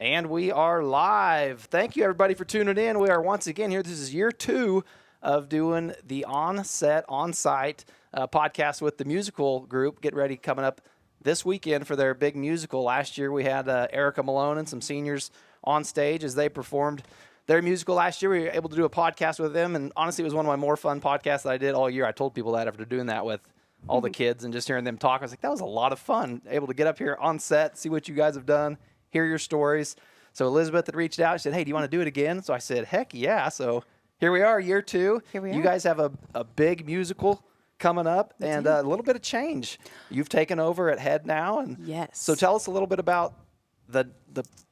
And we are live. Thank you, everybody, for tuning in. We are once again here. This is year 2 of doing the on-set, on-site podcast with the musical group. Get ready, coming up this weekend for their big musical. Last year, we had Erica Malone and some seniors on stage as they performed their musical last year. We were able to do a podcast with them, and honestly, it was one of my more fun podcasts that I did all year. I told people that after doing that with all the kids and just hearing them talk. I was like, that was a lot of fun, able to get up here on set, see what you guys have done, hear your stories. So Elizabeth had reached out. She said, hey, do you want to do it again? So I said, heck yeah. So here we are, year 2. You guys have a big musical coming up and a little bit of change. You've taken over at head now. And yes. So tell us a little bit about the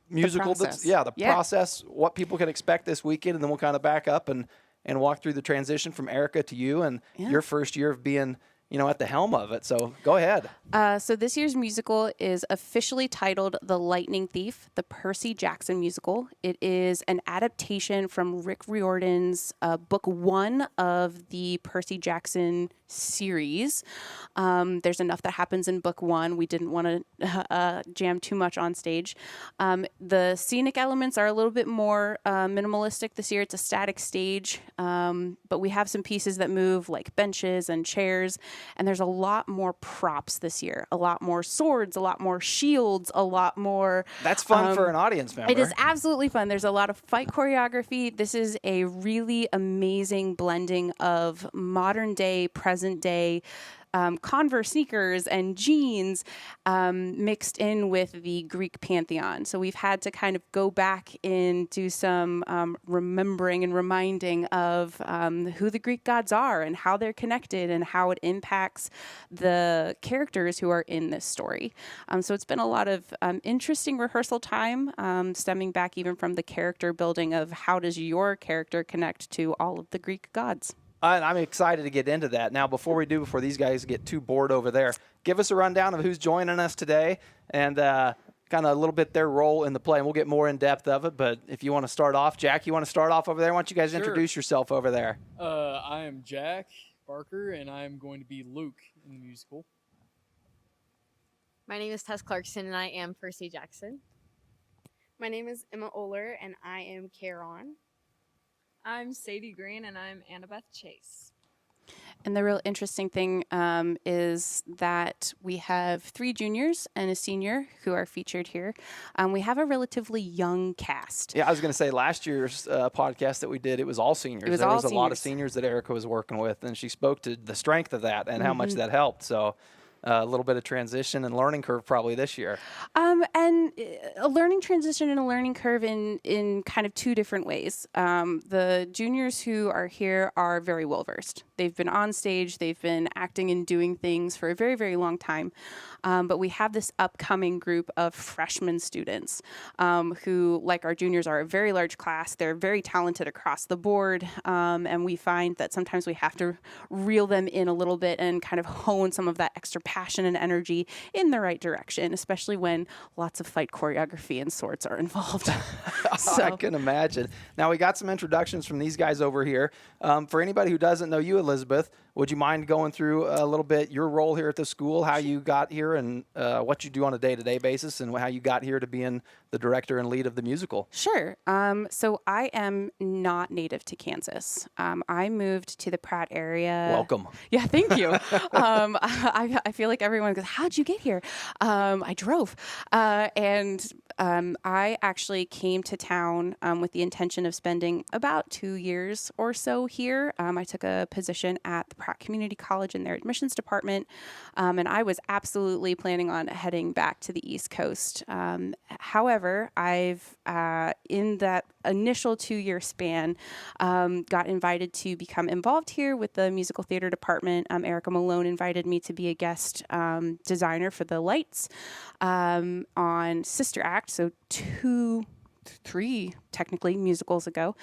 musical. The process, what people can expect this weekend, and then we'll kind of back up and walk through the transition from Erica to you and your first year of being at the helm of it. So go ahead. So this year's musical is officially titled The Lightning Thief, the Percy Jackson musical. It is an adaptation from Rick Riordan's book 1 of the Percy Jackson series. There's enough that happens in book 1. We didn't want to jam too much on stage. The scenic elements are a little bit more minimalistic this year. It's a static stage, but we have some pieces that move, like benches and chairs. And there's a lot more props this year, a lot more swords, a lot more shields, a lot more. That's fun for an audience member. It is absolutely fun. There's a lot of fight choreography. This is a really amazing blending of modern day, present day, Converse sneakers and jeans mixed in with the Greek pantheon. So we've had to kind of go back and do some remembering and reminding of who the Greek gods are and how they're connected and how it impacts the characters who are in this story. So it's been a lot of interesting rehearsal time, stemming back even from the character building of how does your character connect to all of the Greek gods. I'm excited to get into that. Now, before these guys get too bored over there, give us a rundown of who's joining us today and kind of a little bit their role in the play, and we'll get more in depth of it. But if you want to start off, Jack, you want to start off over there? Why don't you guys introduce yourself over there? I am Jack Barker, and I'm going to be Luke in the musical. My name is Tess Clarkson, and I am Percy Jackson. My name is Emma Oler, and I am Charon. I'm Sadie Green, and I'm Annabeth Chase. And the real interesting thing is that we have 3 juniors and a senior who are featured here. We have a relatively young cast. Yeah, I was going to say last year's podcast that we did, it was all seniors. There was a lot of seniors that Erica was working with, and she spoke to the strength of that and how much that helped. So a little bit of transition and learning curve probably this year. And a learning transition and a learning curve in kind of 2 different ways. The juniors who are here are very well versed. They've been on stage, they've been acting and doing things for a very, very long time. But we have this upcoming group of freshman students who, like our juniors, are a very large class. They're very talented across the board. And we find that sometimes we have to reel them in a little bit and kind of hone some of that extra passion and energy in the right direction, especially when lots of fight choreography and swords are involved. So. I can imagine. Now, we got some introductions from these guys over here. For anybody who doesn't know you, Elizabeth, would you mind going through a little bit your role here at the school, how you got here and what you do on a day-to-day basis and how you got here to being the director and lead of the musical? Sure. So I am not native to Kansas. I moved to the Pratt area. Welcome. Yeah, thank you. I feel like everyone goes, how'd you get here? I drove. And I actually came to town with the intention of spending about 2 years or so here. I took a position at the Pratt Community College in their admissions department, and I was absolutely planning on heading back to the East Coast. However, I've, in that initial 2-year span, got invited to become involved here with the musical theater department. Erica Malone invited me to be a guest designer for the lights on Sister Act, so 3 technically musicals ago,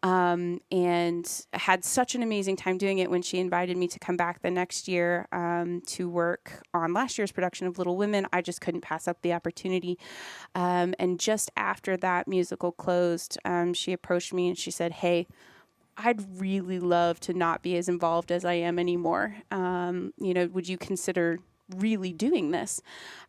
and had such an amazing time doing it when she invited me to come back the next year to work on last year's production of Little Women. I just couldn't pass up the opportunity. And just after that musical closed, she approached me and she said, hey, I'd really love to not be as involved as I am anymore. Would you consider really doing this?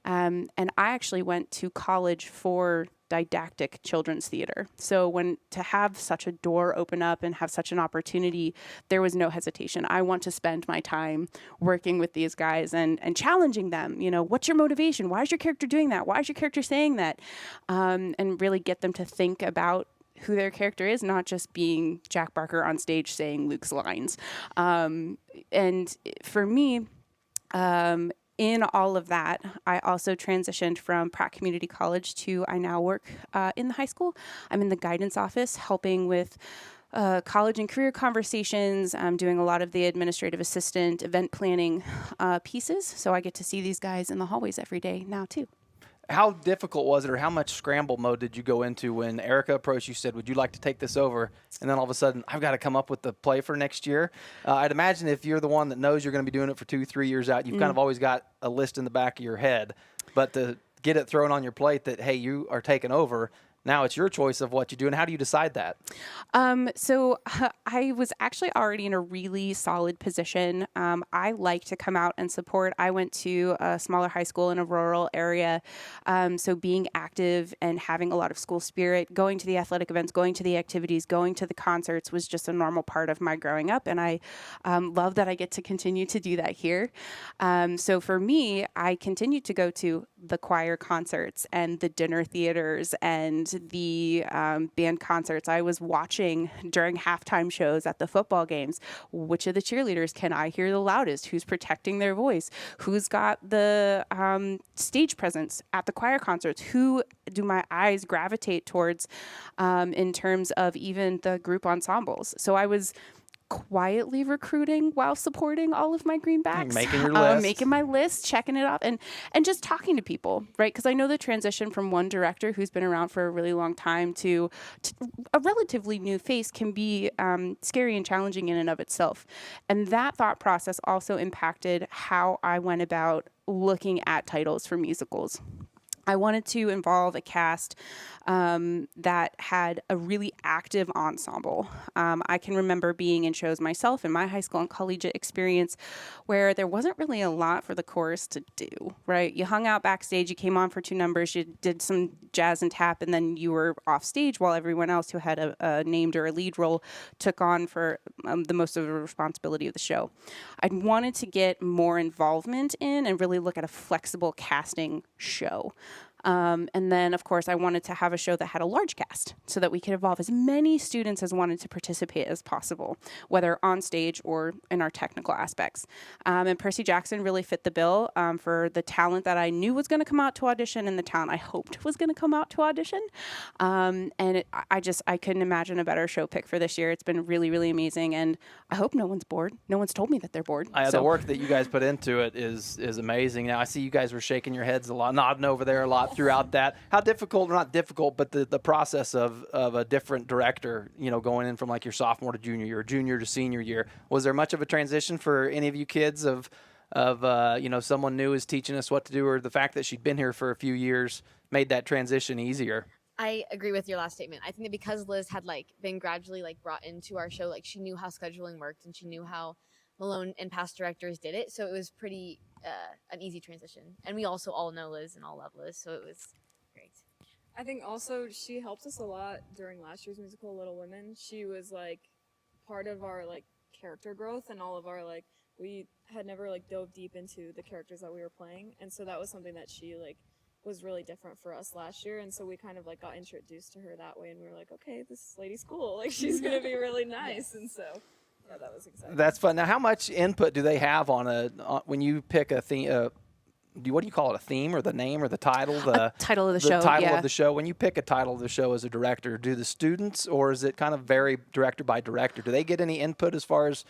And I actually went to college for didactic children's theater. So to have such a door open up and have such an opportunity, there was no hesitation. I want to spend my time working with these guys and challenging them. What's your motivation? Why is your character doing that? Why is your character saying that? And really get them to think about who their character is, not just being Jack Barker on stage saying Luke's lines. And for me, in all of that, I also transitioned from Pratt Community College to I now work in the high school. I'm in the guidance office helping with college and career conversations. I'm doing a lot of the administrative assistant event planning pieces. So I get to see these guys in the hallways every day now too. How difficult was it, or how much scramble mode did you go into when Erica approached you, said, would you like to take this over? And then all of a sudden, I've got to come up with the play for next year. I'd imagine if you're the one that knows you're going to be doing it for 2-3 years out, you've kind of always got a list in the back of your head. But to get it thrown on your plate that, hey, you are taking over, now it's your choice of what you do. And how do you decide that? So I was actually already in a really solid position. I like to come out and support. I went to a smaller high school in a rural area. So being active and having a lot of school spirit, going to the athletic events, going to the activities, going to the concerts was just a normal part of my growing up. And I love that I get to continue to do that here. So for me, I continued to go to the choir concerts and the dinner theaters and the band concerts. I was watching during halftime shows at the football games. Which of the cheerleaders can I hear the loudest? Who's protecting their voice? Who's got the stage presence at the choir concerts? Who do my eyes gravitate towards in terms of even the group ensembles? So I was quietly recruiting while supporting all of my greenbacks, making your list, making my list, checking it off, and just talking to people, right? Because I know the transition from one director who's been around for a really long time to a relatively new face can be scary and challenging in and of itself. And that thought process also impacted how I went about looking at titles for musicals. I wanted to involve a cast that had a really active ensemble. I can remember being in shows myself in my high school and collegiate experience where there wasn't really a lot for the chorus to do, right? You hung out backstage, you came on for 2 numbers, you did some jazz and tap, and then you were off stage while everyone else who had a named or a lead role took on for the most of the responsibility of the show. I wanted to get more involvement in and really look at a flexible casting show. And then, of course, I wanted to have a show that had a large cast so that we could involve as many students as wanted to participate as possible, whether on stage or in our technical aspects. And Percy Jackson really fit the bill for the talent that I knew was going to come out to audition and the talent I hoped was going to come out to audition. I couldn't imagine a better show pick for this year. It's been really, really amazing. And I hope no one's bored. No one's told me that they're bored. The work that you guys put into it is amazing. Now, I see you guys were shaking your heads a lot, nodding over there a lot throughout that. How difficult, or not difficult, but the process of a different director, going in from like your sophomore to junior year, junior to senior year. Was there much of a transition for any of you kids of someone new is teaching us what to do, or the fact that she'd been here for a few years made that transition easier? I agree with your last statement. I think that because Liz had been gradually brought into our show, she knew how scheduling worked and she knew how Malone and past directors did it. So it was pretty an easy transition. And we also all know Liz and all love Liz. So it was great. I think also she helped us a lot during last year's musical, Little Women. She was part of our character growth and all of our we had never dove deep into the characters that we were playing. And so that was something that she was really different for us last year. And so we kind of got introduced to her that way. And we were like, okay, this lady's cool. She's going to be really nice. And so yeah, that was exciting. That's fun. Now, how much input do they have on when you pick a theme? What do you call it? A theme or the name or the title? The title of the show. Title of the show. When you pick a title of the show as a director, do the students, or is it kind of vary director by director? Do they get any input as far as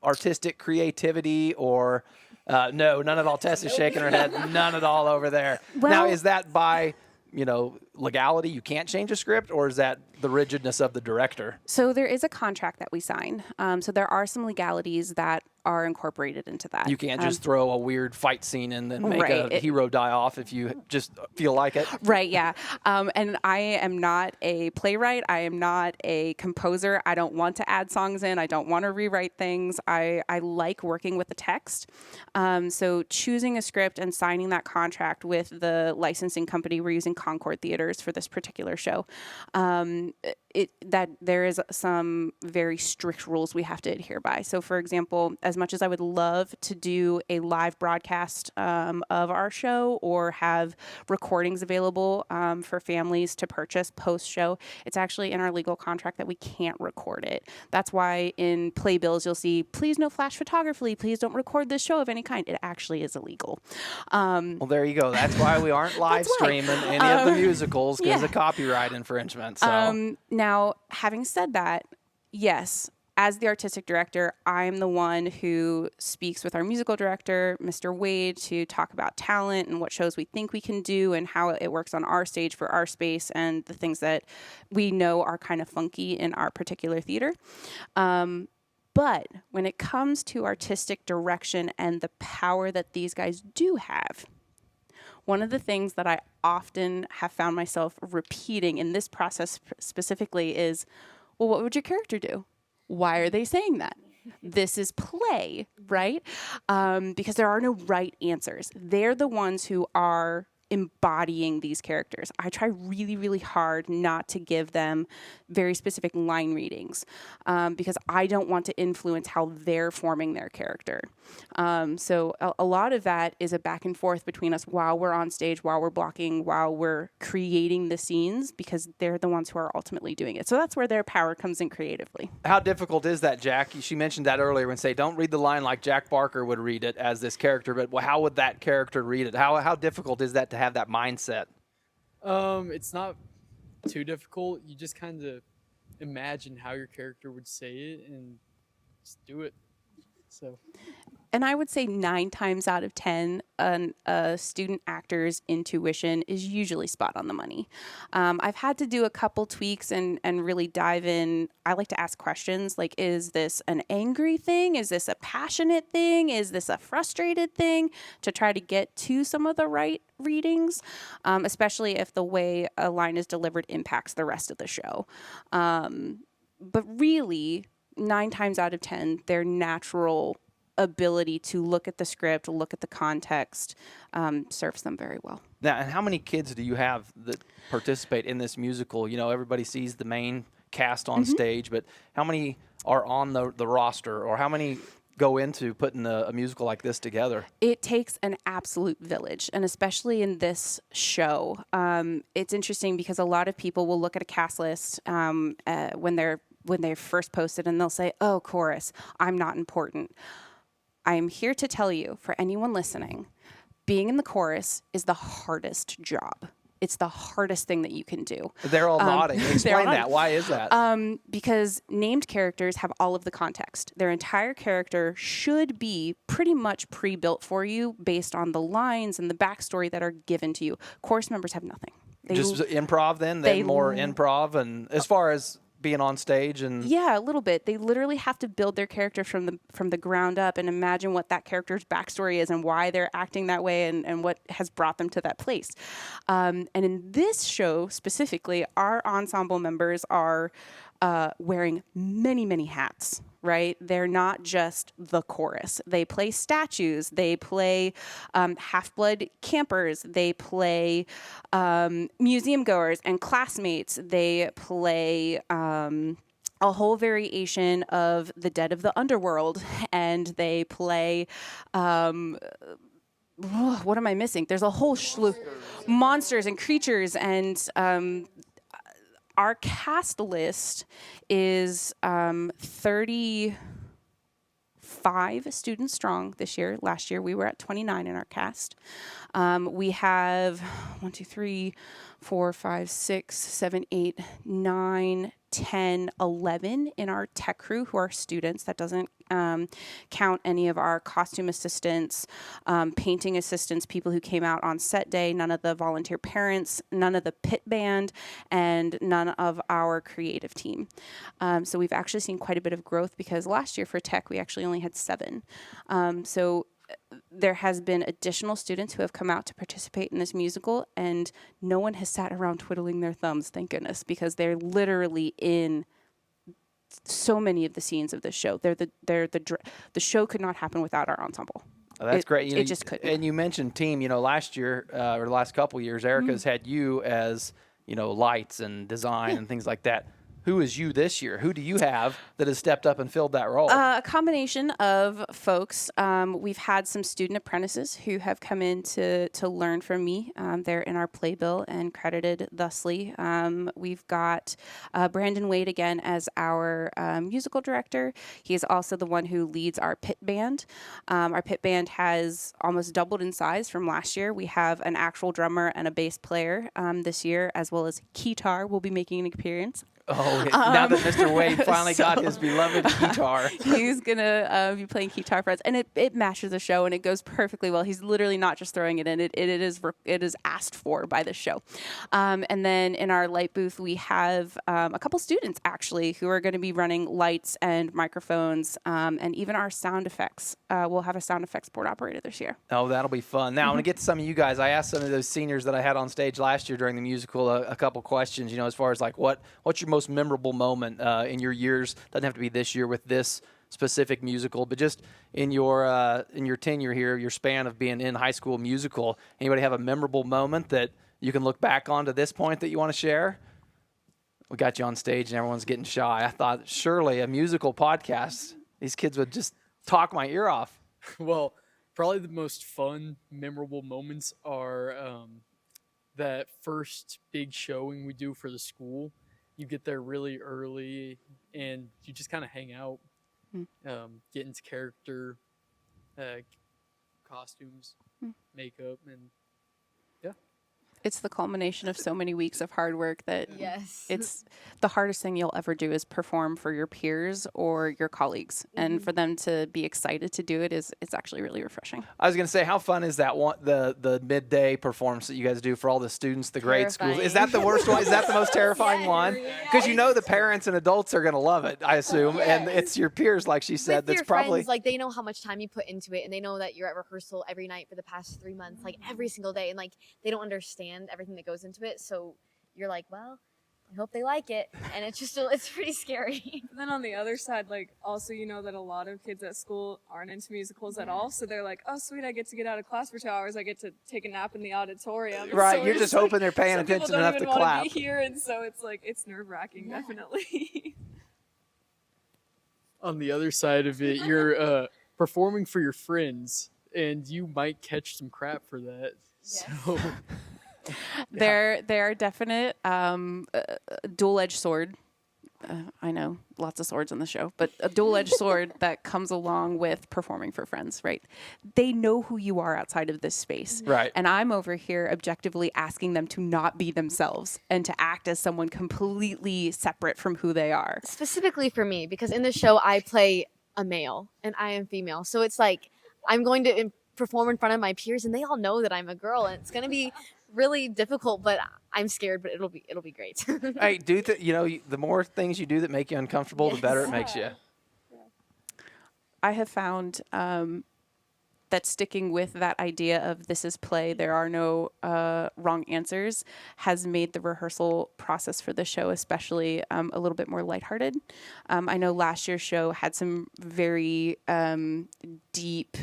artistic creativity, or no, none at all? Tess is shaking her head. None at all over there. Well, now, is that by legality? You can't change a script, or is that the rigidness of the director? So there is a contract that we sign. So there are some legalities that are incorporated into that. You can't just throw a weird fight scene and then make Right. a hero die off if you just feel like it. Right, yeah. And I am not a playwright. I am not a composer. I don't want to add songs in. I don't want to rewrite things. I like working with the text. So choosing a script and signing that contract with the licensing company, we're using Concord Theaters for this particular show. That there is some very strict rules we have to adhere by. So, for example, as much as I would love to do a live broadcast of our show or have recordings available for families to purchase post-show, it's actually in our legal contract that we can't record it. That's why in playbills you'll see, please no flash photography, please don't record this show of any kind. It actually is illegal. Well, there you go. That's why we aren't live streaming any of the musicals because of copyright infringement. So. Now, having said that, yes, as the artistic director, I'm the one who speaks with our musical director, Mr. Wade, to talk about talent and what shows we think we can do and how it works on our stage for our space and the things that we know are kind of funky in our particular theater. But when it comes to artistic direction and the power that these guys do have, one of the things that I often have found myself repeating in this process specifically is, well, what would your character do? Why are they saying that? This is play, right? Because there are no right answers. They're the ones who are embodying these characters. I try really, really hard not to give them very specific line readings because I don't want to influence how they're forming their character. So a lot of that is a back and forth between us while we're on stage, while we're blocking, while we're creating the scenes, because they're the ones who are ultimately doing it. So that's where their power comes in creatively. How difficult is that, Jack? She mentioned that earlier when say, don't read the line like Jack Barker would read it as this character, but how would that character read it? How difficult is that to have that mindset? It's not too difficult. You just kind of imagine how your character would say it and just do it. So. And I would say 9 times out of 10, a student actor's intuition is usually spot on the money. I've had to do a couple tweaks and really dive in. I like to ask questions like, is this an angry thing? Is this a passionate thing? Is this a frustrated thing? To try to get to some of the right readings, especially if the way a line is delivered impacts the rest of the show. But really, 9 times out of 10, their natural ability to look at the script, look at the context, serves them very well. Now, and how many kids do you have that participate in this musical? You know, everybody sees the main cast on stage, but how many are on the roster, or how many go into putting a musical like this together? It takes an absolute village, and especially in this show. It's interesting because a lot of people will look at a cast list when they're first posted, and they'll say, oh, chorus, I'm not important. I am here to tell you, for anyone listening, being in the chorus is the hardest job. It's the hardest thing that you can do. They're all nodding. Explain that. Why is that? Because named characters have all of the context. Their entire character should be pretty much pre-built for you based on the lines and the backstory that are given to you. Chorus members have nothing. Just improv then? They're more improv, and as far as being on stage and a little bit. They literally have to build their character from the ground up and imagine what that character's backstory is and why they're acting that way and what has brought them to that place. And in this show specifically, our ensemble members are wearing many, many hats, right? They're not just the chorus. They play statues. They play half-blood campers. They play museum goers and classmates. They play a whole variation of the dead of the underworld. And they play... what am I missing? There's a whole slew monsters and creatures, and our cast list is 35 students strong this year. Last year we were at 29 in our cast. We have 9 10, 11 in our tech crew who are students. That doesn't count any of our costume assistants, painting assistants, people who came out on set day, none of the volunteer parents, none of the pit band, and none of our creative team. So we've actually seen quite a bit of growth because last year for tech, we actually only had 7. So there has been additional students who have come out to participate in this musical, and no one has sat around twiddling their thumbs, thank goodness, because they're literally in so many of the scenes of this show. The show could not happen without our ensemble. Oh, that's great. You know, It just couldn't. And you mentioned team. You know, last year or the last couple years, Erica's had you as, you know, lights and design and things like that. Who is you this year? Who do you have that has stepped up and filled that role? A combination of folks. We've had some student apprentices who have come in to learn from me. They're in our playbill and credited thusly. We've got Brandon Wade again as our musical director. He is also the one who leads our pit band. Our pit band has almost doubled in size from last year. We have an actual drummer and a bass player this year, as well as Keytar will be making an appearance. Oh, now that Mr. Wade finally got his beloved guitar. He's going to be playing guitar for us. And it matches the show, and it goes perfectly well. He's literally not just throwing it in. It is asked for by the show. And then in our light booth, we have a couple students, actually, who are going to be running lights and microphones, and even our sound effects. We'll have a sound effects board operator this year. Oh, that'll be fun. Now, I want to get to some of you guys. I asked some of those seniors that I had on stage last year during the musical a couple questions, you know, as far as like what's your most memorable moment in your years? Doesn't have to be this year with this specific musical, but just in your tenure here, your span of being in High School Musical. Anybody have a memorable moment that you can look back on to this point that you want to share? We got you on stage and everyone's getting shy. I thought surely a musical podcast, these kids would just talk my ear off. Well, probably the most fun, memorable moments are that first big showing we do for the school. You get there really early and you just kind of hang out, get into character, costumes, makeup, and It's the culmination of so many weeks of hard work that Yes. it's the hardest thing you'll ever do is perform for your peers or your colleagues. And for them to be excited to do it's actually really refreshing. I was going to say, how fun is that one, the midday performance that you guys do for all the students, the grade schools? Is that the worst one? Is that the most terrifying one? Because you know the parents and adults are going to love it, I assume. And it's your peers, like she said, With that's your probably... friends, like, they know how much time you put into it, and they know that you're at rehearsal every night for the past 3 months, like every single day, and like they don't understand everything that goes into it. So you're like, well, I hope they like it, and it's pretty scary. Then on the other side, like, also, you know that a lot of kids at school aren't into musicals at all, so they're like, oh sweet, I get to get out of class for 2 hours, I get to take a nap in the auditorium. Right, So you're it's just hoping they're paying some people attention don't enough even to wanna clap. be here, and so it's like, it's nerve-wracking, definitely. on the other side of it, you're performing for your friends, and you might catch some crap for that. Yes. So There are definite dual-edged sword. I know, lots of swords in the show, but a dual-edged sword that comes along with performing for friends, right? They know who you are outside of this space. Right. And I'm over here objectively asking them to not be themselves and to act as someone completely separate from who they are. Specifically for me, because in the show I play a male and I am female, so it's like I'm going to perform in front of my peers, and they all know that I'm a girl, and it's going to be really difficult, but I'm scared, but it'll be great. Hey, the more things you do that make you uncomfortable, the better it makes you. I have found that sticking with that idea of this is play, there are no wrong answers, has made the rehearsal process for the show especially a little bit more lighthearted. I know last year's show had some very deep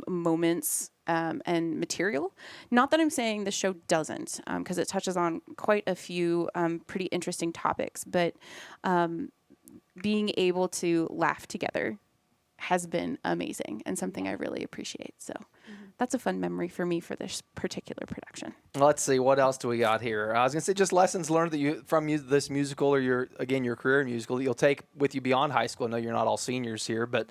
moments and material. Not that I'm saying the show doesn't, because it touches on quite a few pretty interesting topics, but being able to laugh together has been amazing and something I really appreciate. So that's a fun memory for me for this particular production. Let's see, what else do we got here? I was going to say just lessons learned that from this musical or your career in musical that you'll take with you beyond high school. I know you're not all seniors here, but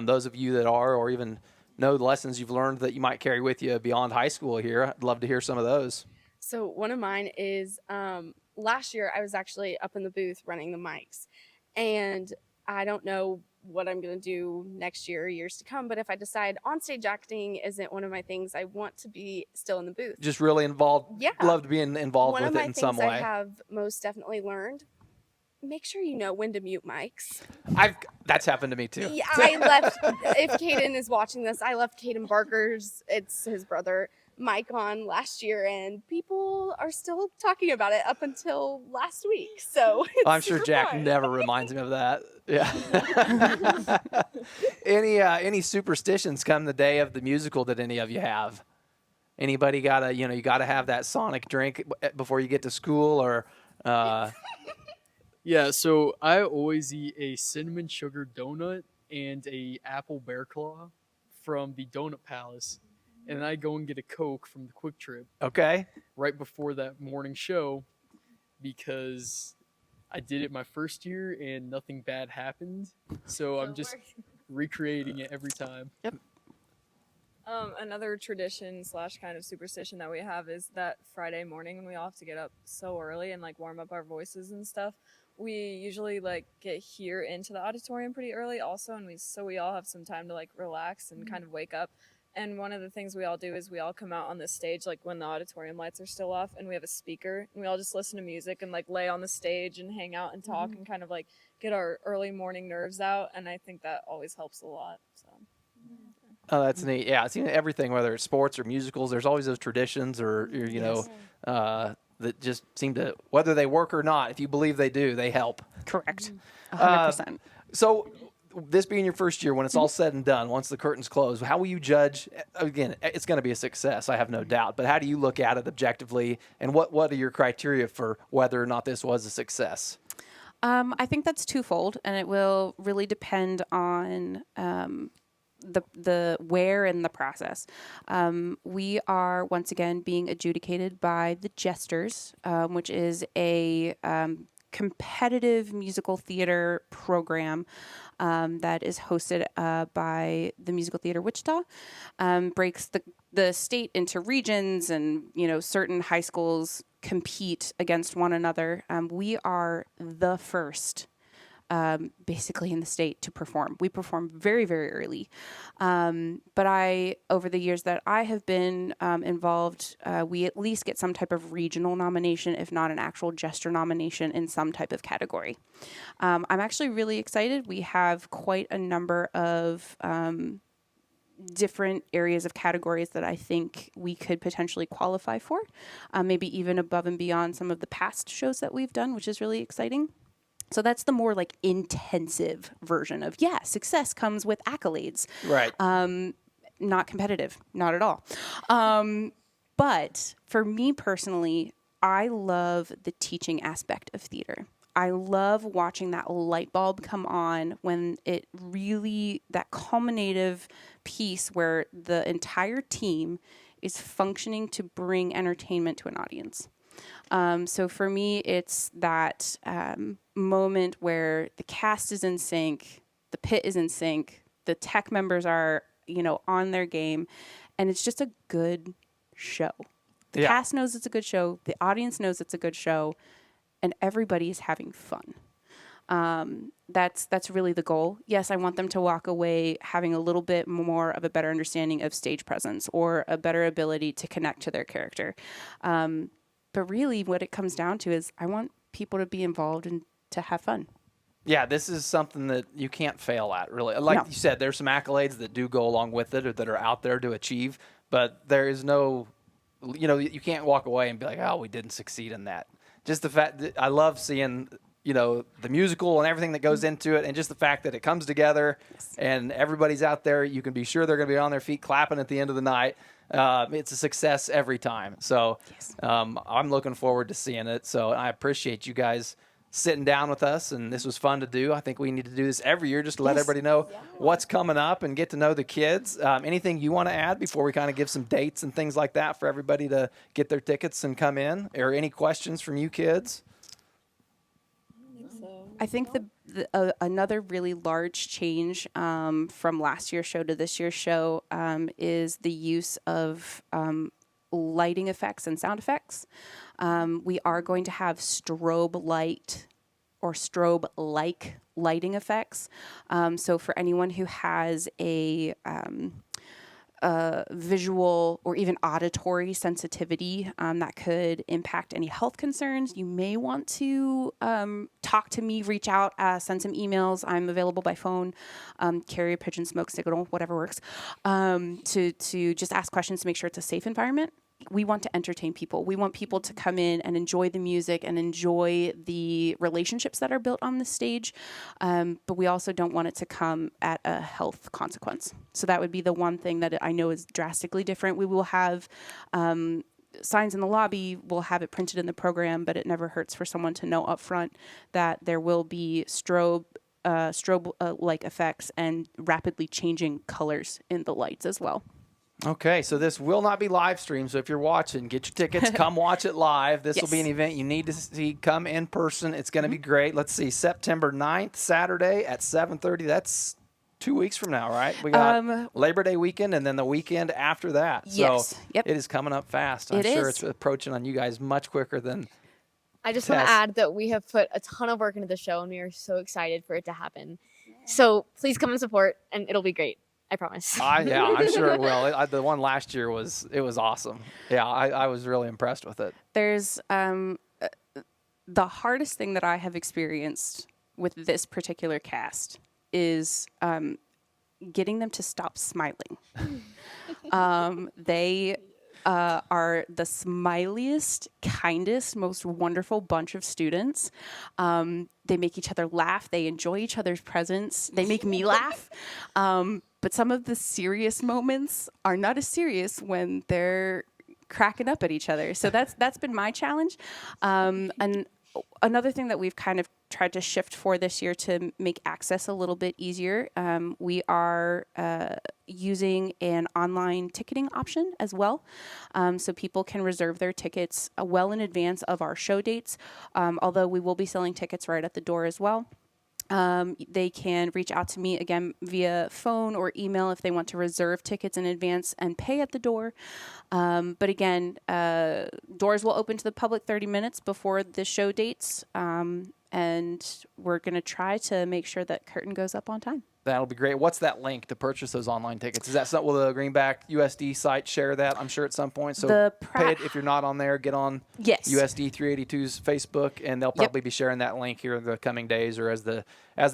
those of you that are, or even know the lessons you've learned that you might carry with you beyond high school here. I'd love to hear some of those. So one of mine is last year I was actually up in the booth running the mics, and I don't know what I'm going to do next year or years to come, but if I decide on-stage acting isn't one of my things, I want to be still in the booth. Just really involved. Yeah. Loved being involved One with of it my in things some I way. have most definitely learned, make sure you know when to mute mics. That's happened to me too. Yeah, I left, if Caden is watching this, I left Caden Barker's, it's his brother, mic on last year, and people are still talking about it up until last week. So it's I'm sure super Jack fun. never reminds me of that. Yeah. Any superstitions come the day of the musical that any of you have? Anybody gotta, you gotta have that Sonic drink before you get to school, or Yeah, so I always eat a cinnamon sugar donut and a apple bear claw from the Donut Palace, and then I go and get a Coke from the Quick Trip okay. right before that morning show because I did it my first year and nothing bad happened. So I'm just recreating it every time. Another tradition / kind of superstition that we have is that Friday morning when we all have to get up so early and like warm up our voices and stuff. We usually like get here into the auditorium pretty early also, and we all have some time to like relax and kind of wake up. And one of the things we all do is we all come out on the stage like when the auditorium lights are still off, and we have a speaker, and we all just listen to music and like lay on the stage and hang out and talk and kind of like get our early morning nerves out. And I think that always helps a lot. So. Oh, that's neat. Yeah, it's everything, whether it's sports or musicals. There's always those traditions, or that just seem to, whether they work or not. If you believe they do, they help. Correct. 100%. So, this being your first year, when it's all said and done, once the curtains close, how will you judge? Again, it's going to be a success, I have no doubt. But how do you look at it objectively, and what are your criteria for whether or not this was a success? I think that's twofold, and it will really depend on the where and the process. We are once again being adjudicated by the Jesters, which is a competitive musical theater program that is hosted by the Musical Theater Wichita. Breaks the state into regions, and certain high schools compete against one another. We are the first basically in the state to perform. We perform very, very early. But over the years that I have been involved, we at least get some type of regional nomination, if not an actual Jester nomination in some type of category. I'm actually really excited. We have quite a number of different areas of categories that I think we could potentially qualify for, maybe even above and beyond some of the past shows that we've done, which is really exciting. So that's the more like intensive version of, success comes with accolades. Right. Not competitive, not at all. But for me personally, I love the teaching aspect of theater. I love watching that light bulb come on when it really, that culminative piece where the entire team is functioning to bring entertainment to an audience. So for me, it's that moment where the cast is in sync, the pit is in sync, the tech members are, on their game, and it's just a good show. The cast knows it's a good show, the audience knows it's a good show, and everybody is having fun. That's really the goal. Yes, I want them to walk away having a little bit more of a better understanding of stage presence or a better ability to connect to their character. But really what it comes down to is I want people to be involved and to have fun. Yeah, this is something that you can't fail at, really. Like you said, there's some accolades that do go along with it or that are out there to achieve, but there is no, you can't walk away and be like, oh, we didn't succeed in that. Just the fact that I love seeing, the musical and everything that goes into it, and just the fact that it comes together and everybody's out there, you can be sure they're going to be on their feet clapping at the end of the night. It's a success every time. So I'm looking forward to seeing it. So I appreciate you guys sitting down with us, and this was fun to do. I think we need to do this every year just to let everybody know what's coming up and get to know the kids. Anything you want to add before we kind of give some dates and things like that for everybody to get their tickets and come in? Or any questions from you kids? I think another really large change from last year's show to this year's show is the use of lighting effects and sound effects. We are going to have strobe light or strobe-like lighting effects. So for anyone who has a visual or even auditory sensitivity that could impact any health concerns, you may want to talk to me, reach out, send some emails. I'm available by phone, carrier pigeon, smoke signal, whatever works, to just ask questions to make sure it's a safe environment. We want to entertain people. We want people to come in and enjoy the music and enjoy the relationships that are built on the stage. But we also don't want it to come at a health consequence. So that would be the one thing that I know is drastically different. We will have signs in the lobby. We'll have it printed in the program, but it never hurts for someone to know up front that there will be strobe-like effects and rapidly changing colors in the lights as well. Okay, so this will not be live streamed. So if you're watching, get your tickets, come watch it live. This will be an event you need to see. Come in person. It's going to be great. Let's see, September 9th, Saturday at 7:30. That's 2 weeks from now, right? We got Labor Day weekend and then the weekend after that. Yes. So Yep. it is coming up fast. I'm sure it's approaching on you guys much quicker than I just want to add that we have put a ton of work into the show and we are so excited for it to happen. So please come and support and it'll be great. I promise. Yeah, I'm sure it will. The one last year was awesome. Yeah, I was really impressed with it. There's the hardest thing that I have experienced with this particular cast is getting them to stop smiling. They are the smiliest, kindest, most wonderful bunch of students. They make each other laugh. They enjoy each other's presence. They make me laugh. But some of the serious moments are not as serious when they're cracking up at each other. So that's been my challenge. And another thing that we've kind of tried to shift for this year to make access a little bit easier, we are using an online ticketing option as well. So people can reserve their tickets well in advance of our show dates, although we will be selling tickets right at the door as well. They can reach out to me again via phone or email if they want to reserve tickets in advance and pay at the door. But again, doors will open to the public 30 minutes before the show dates. And we're going to try to make sure that curtain goes up on time. That'll be great. What's that link to purchase those online tickets? Is that something, will the Greenback USD site share that? I'm sure at some point. So pay it if you're not on there. Get on USD 382's Facebook, and they'll probably be sharing that link here in the coming days or as the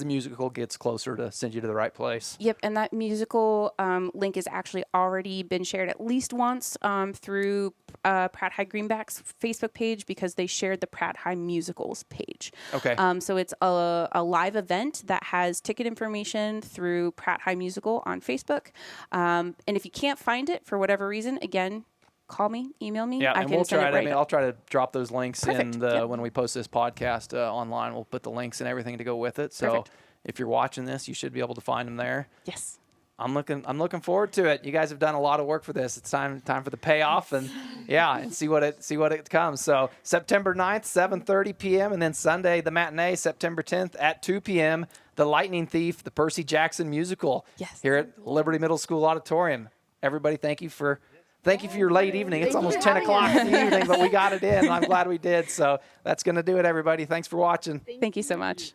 musical gets closer to send you to the right place. Yep, and that musical link has actually already been shared at least once through Pratt High Greenback's Facebook page because they shared the Pratt High Musicals page. Okay. So it's a live event that has ticket information through Pratt High Musical on Facebook. And if you can't find it for whatever reason, again, call me, email me. Yeah, I and can we'll send try it to. right I'll try to drop those links Perfect. in when we post this podcast online. We'll put the links and everything to go with it. So Perfect. if you're watching this, you should be able to find them there. Yes. I'm looking forward to it. You guys have done a lot of work for this. It's time for the payoff and and see what it comes. So September 9th, 7:30 p.m. and then Sunday the matinee, September 10th at 2 p.m. The Lightning Thief, the Percy Jackson musical here at Liberty Middle School Auditorium. Everybody, thank you for your late evening. It's almost 10 o'clock in the evening, but we got it in. I'm glad we did. So that's going to do it, everybody. Thanks for watching. Thank you so much.